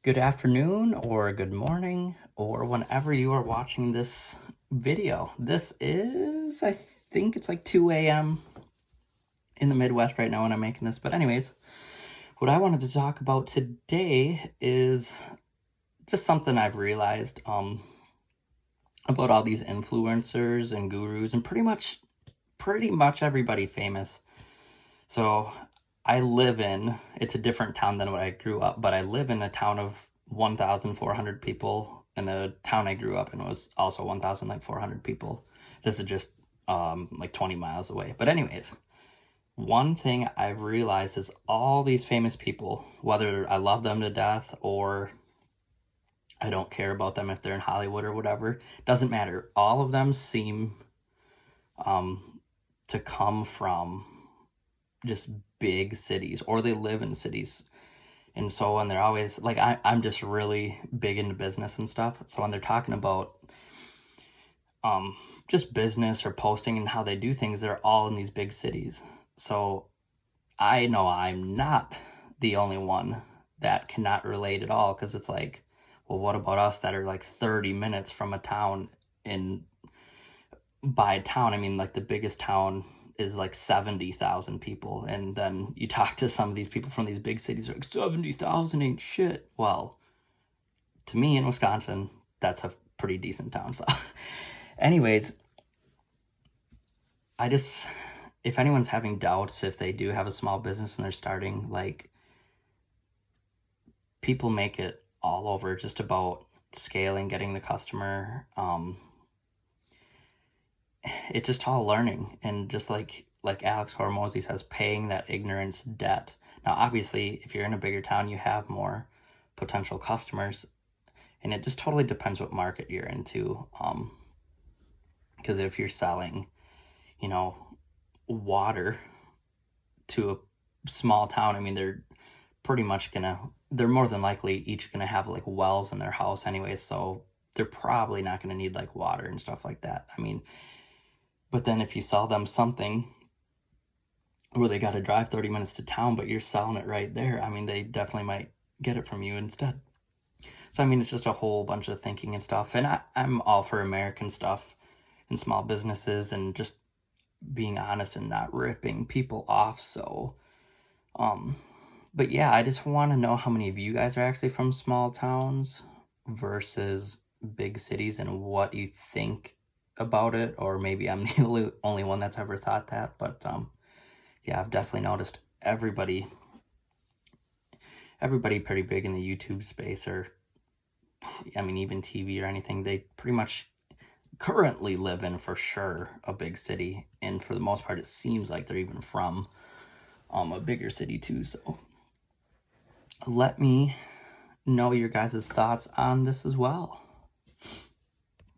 Good afternoon or good morning or whenever you are watching this video. This is, I think it's like 2 a.m. in the Midwest right now when I'm making this. But anyways, what I wanted to talk about today is just something I've realized about all these influencers and gurus and pretty much everybody famous. So it's a different town than what I grew up, but I live in a town of 1,400 people, and the town I grew up in was also 1,400 people. This is just like 20 miles away. But anyways, one thing I've realized is all these famous people, whether I love them to death or I don't care about them if they're in Hollywood or whatever, doesn't matter. All of them seem to come from just big cities, or they live in cities. And so when they're always like, I'm just really big into business and stuff. So when they're talking about just business or posting and how they do things, they're all in these big cities. So I know I'm not the only one that cannot relate at all, because it's like, well, what about us that are like 30 minutes from a town? And by town, I mean like the biggest town is like 70,000 people. And then you talk to some of these people from these big cities, like 70,000 ain't shit. Well, to me in Wisconsin, that's a pretty decent town. So anyways, if anyone's having doubts, if they do have a small business and they're starting, like, people make it all over just about scaling, getting the customer. It's just all learning, and just like Alex Hormozy says, paying that ignorance debt. Now, obviously, if you're in a bigger town, you have more potential customers, and it just totally depends what market you're into. Because if you're selling, water to a small town, I mean, they're more than likely each gonna have like wells in their house anyway, so they're probably not gonna need like water and stuff like that. I mean, but then if you sell them something where they got to drive 30 minutes to town, but you're selling it right there, I mean, they definitely might get it from you instead. So, I mean, it's just a whole bunch of thinking and stuff. And I'm all for American stuff and small businesses and just being honest and not ripping people off. So, but yeah, I just want to know how many of you guys are actually from small towns versus big cities, and what you think about it. Or maybe I'm the only one that's ever thought that. But yeah, I've definitely noticed everybody pretty big in the YouTube space, or I mean even TV or anything, they pretty much currently live in, for sure, a big city. And for the most part, it seems like they're even from a bigger city too. So let me know your guys' thoughts on this as well.